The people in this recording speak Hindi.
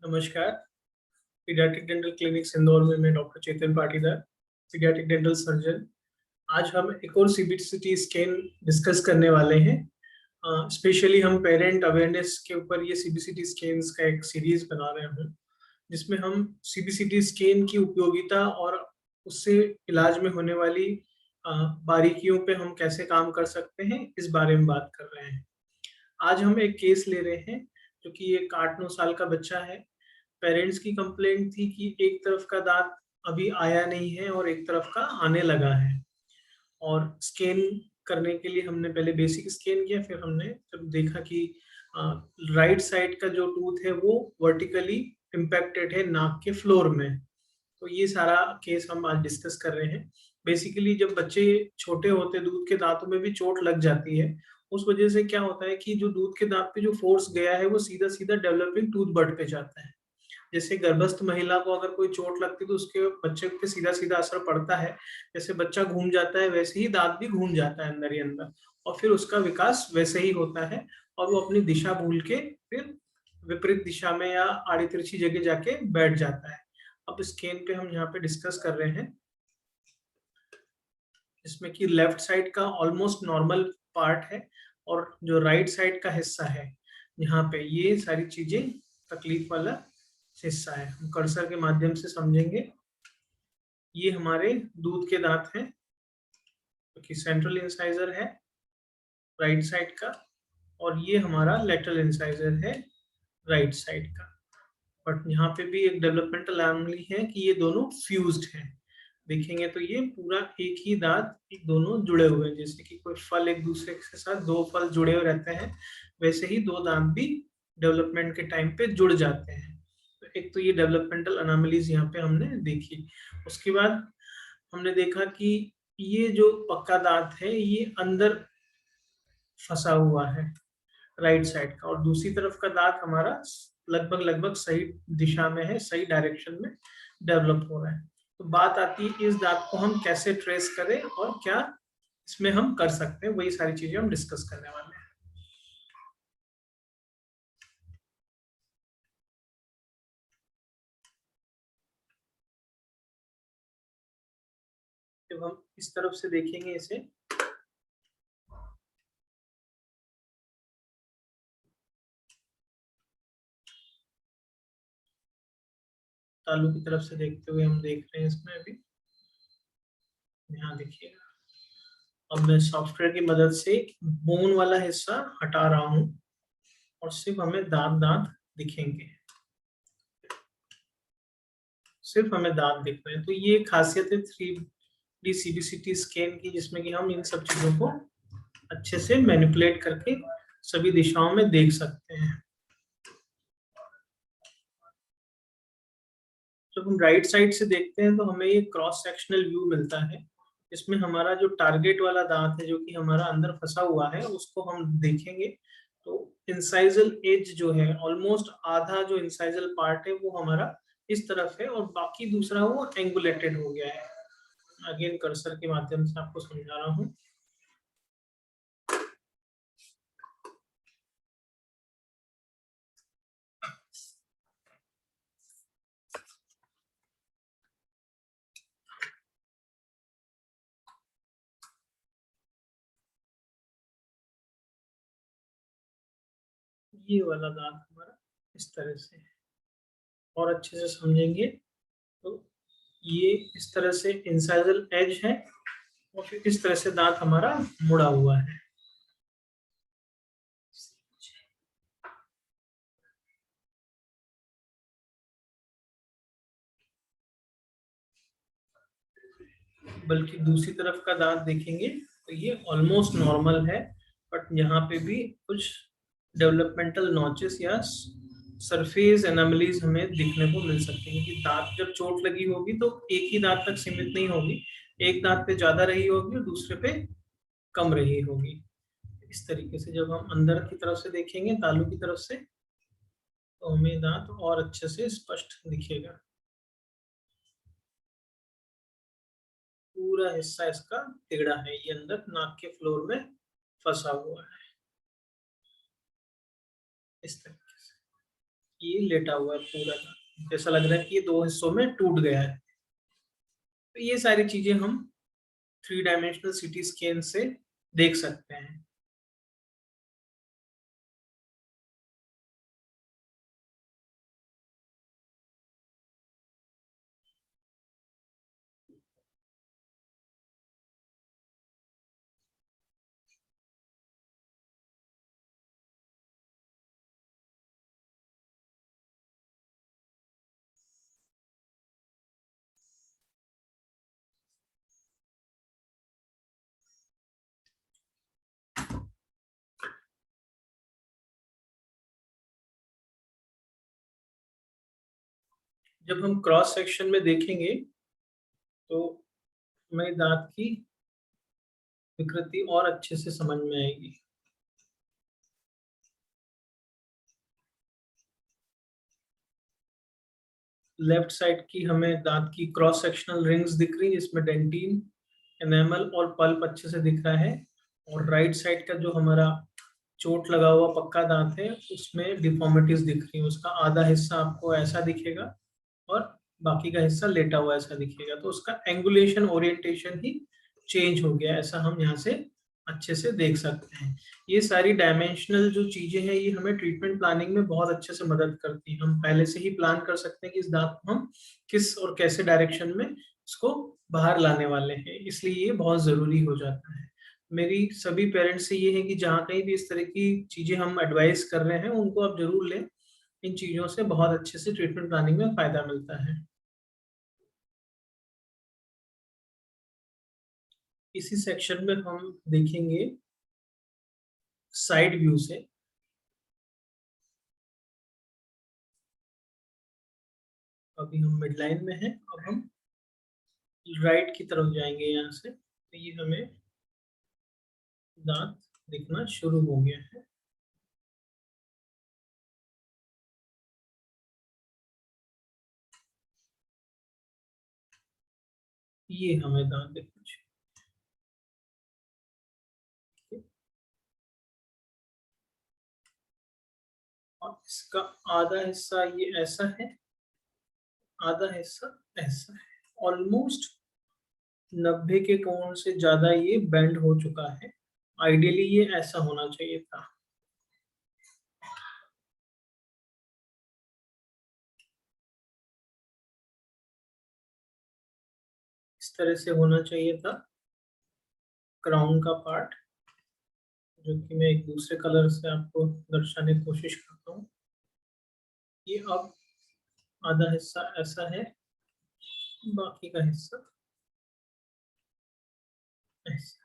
नमस्कार। पीडियाट्रिक डेंटल क्लिनिक इंदौर में मैं डॉक्टर चेतन पाटीदार, पीडियाट्रिक डेंटल सर्जन। आज हम एक और सीबीसीटी स्कैन डिस्कस करने वाले हैं। स्पेशली हम पेरेंट अवेयरनेस के ऊपर ये सीबीसीटी स्कैन्स का एक सीरीज बना रहे हैं, जिसमें हम सीबीसीटी स्कैन की उपयोगिता और उससे इलाज में होने वाली बारीकियों पे हम कैसे काम कर सकते हैं, इस बारे में बात कर रहे हैं। आज हम एक केस ले रहे हैं, जो कि एक 8-9 साल का बच्चा है। पेरेंट्स की कंप्लेंट थी कि एक तरफ का दांत अभी आया नहीं है और एक तरफ का आने लगा है। और स्कैन करने के लिए हमने पहले बेसिक स्कैन किया, फिर हमने जब देखा कि राइट साइड का जो टूथ है वो वर्टिकली इम्पैक्टेड है नाक के फ्लोर में। तो ये सारा केस हम आज डिस्कस कर रहे हैं। बेसिकली जब बच्चे छोटे होते हैं, दूध के दांतों में भी चोट लग जाती है। उस वजह से क्या होता है कि जो दूध के दांत पे जो फोर्स गया है वो सीधा सीधा डेवलपिंग टूथ बड पे जाता है। जैसे गर्भस्थ महिला को अगर कोई चोट लगती है तो उसके बच्चे पे सीधा सीधा असर पड़ता है। जैसे बच्चा घूम जाता है वैसे ही दांत भी घूम जाता है अंदर ही अंदर, और फिर उसका विकास वैसे ही होता है और वो अपनी दिशा भूल के फिर विपरीत दिशा में या आड़ी तिरछी जगह जाके बैठ जाता है। अब स्कैन पे हम यहाँ पे डिस्कस कर रहे हैं, इसमें कि लेफ्ट साइड का ऑलमोस्ट नॉर्मल पार्ट है और जो राइट साइड का हिस्सा है यहाँ पे ये सारी चीजें तकलीफ वाला हिस्सा है। हम कर्सर के माध्यम से समझेंगे। ये हमारे दूध के दांत हैं, क्योंकि सेंट्रल इंसाइजर है राइट साइड का, और ये हमारा लेटरल इंसाइजर है राइट साइड का। बट यहाँ पे भी एक डेवलपमेंटल एनोमली है कि ये दोनों फ्यूज्ड हैं। देखेंगे तो ये पूरा एक ही दांत दोनों जुड़े हुए हैं, जैसे कि कोई फल एक दूसरे के साथ दो फल जुड़े हुए रहते हैं, वैसे ही दो दांत भी डेवलपमेंट के टाइम पे जुड़ जाते हैं। तो एक तो ये डेवलपमेंटल अनोमलीज यहाँ पे हमने देखी। उसके बाद हमने देखा कि ये जो पक्का दांत है ये अंदर फंसा हुआ है राइट साइड का, और दूसरी तरफ का दांत हमारा लगभग लगभग सही दिशा में है, सही डायरेक्शन में डेवलप हो रहा है। तो बात आती है इस दांत को हम कैसे ट्रेस करें और क्या इसमें हम कर सकते हैं, वही सारी चीजें हम डिस्कस करने वाले हैं। जब हम इस तरफ से देखेंगे इसे, तालू की तरफ से देखते हुए हम देख रहे हैं इसमें अभी, यहाँ देखिएगा। अब मैं सॉफ्टवेयर की मदद से बोन वाला हिस्सा हटा रहा हूँ और सिर्फ हमें दांत दांत दिखेंगे, सिर्फ हमें दांत दिख रहे हैं। तो ये खासियत है 3D सीबीसीटी स्कैन की, जिसमें कि हम इन सब चीजों को अच्छे से मैनिपुलेट करके सभी दिशाओं में देख सकते हैं। जब हम राइट साइड से देखते हैं तो हमें ये क्रॉस सेक्शनल व्यू मिलता है। इसमें हमारा जो टारगेट वाला दांत है, जो कि हमारा अंदर फंसा हुआ है, उसको हम देखेंगे तो इंसाइजल एज जो है, ऑलमोस्ट आधा जो इंसाइजल पार्ट है वो हमारा इस तरफ है और बाकी दूसरा वो एंगुलेटेड हो गया है। अगेन कर्सर के माध्यम से आपको समझा रहा हूँ। ये वाला दांत हमारा इस तरह से है, और अच्छे से समझेंगे तो ये इस तरह से इंसाइजल एज है और फिर इस तरह से दांत हमारा मुड़ा हुआ है। बल्कि दूसरी तरफ का दांत देखेंगे तो ये ऑलमोस्ट नॉर्मल है, बट यहाँ पे भी कुछ डेवलपमेंटल नॉचेस या सरफेस एनोमलीज हमें दिखने को मिल सकती हैं। कि दांत जब चोट लगी होगी तो एक ही दांत तक सीमित नहीं होगी, एक दांत पे ज्यादा रही होगी और दूसरे पे कम रही होगी। इस तरीके से जब हम अंदर की तरफ से देखेंगे, तालू की तरफ से, तो हमें दांत और अच्छे से स्पष्ट दिखेगा। पूरा हिस्सा इसका टेढ़ा है, ये अंदर नाक के फ्लोर में फंसा हुआ है इस तरीके से। ये लेटा हुआ है पूरा दांत, जैसा लग रहा है कि ये दो हिस्सों में टूट गया है। तो ये सारी चीजें हम 3 डायमेंशनल सीटी स्कैन से देख सकते हैं। जब हम क्रॉस सेक्शन में देखेंगे तो हमें दांत की विकृति और अच्छे से समझ में आएगी। लेफ्ट साइड की हमें दांत की क्रॉस सेक्शनल रिंग्स दिख रही है, जिसमें डेंटिन, एनामल और पल्प अच्छे से दिख रहा है। और राइट साइड का जो हमारा चोट लगा हुआ पक्का दांत है, उसमें डिफॉर्मिटीज दिख रही है। उसका आधा हिस्सा आपको ऐसा दिखेगा और बाकी का हिस्सा लेटा हुआ ऐसा दिखेगा। तो उसका एंगुलेशन ओरिएंटेशन ही चेंज हो गया, ऐसा हम यहाँ से अच्छे से देख सकते हैं। ये सारी डायमेंशनल जो चीजें हैं, ये हमें ट्रीटमेंट प्लानिंग में बहुत अच्छे से मदद करती हैं। हम पहले से ही प्लान कर सकते हैं कि इस दांत को हम किस और कैसे डायरेक्शन में इसको बाहर लाने वाले हैं, इसलिए ये बहुत जरूरी हो जाता है। मेरी सभी पेरेंट्स से ये है कि जहाँ कहीं भी इस तरह की चीजें हम एडवाइस कर रहे हैं, उनको आप जरूर लें। इन चीजों से बहुत अच्छे से ट्रीटमेंट प्लानिंग में फायदा मिलता है। इसी सेक्शन में हम देखेंगे साइड व्यू से। अभी हम मिड लाइन में हैं, अब हम राइट की तरफ जाएंगे यहाँ से। तो ये हमें दांत दिखना शुरू हो गया है। ये हमें दांत दिखना शुरू। और इसका आधा हिस्सा ये ऐसा है, आधा हिस्सा ऐसा है। ऑलमोस्ट 90 के कोण से ज्यादा ये बेंड हो चुका है। आइडियली ये ऐसा होना चाहिए था। इस तरह से होना चाहिए था क्राउन का पार्ट, जो कि मैं एक दूसरे कलर से आपको दर्शाने की कोशिश करता हूँ। ये अब आधा हिस्सा ऐसा है, बाकी का हिस्सा ऐसा।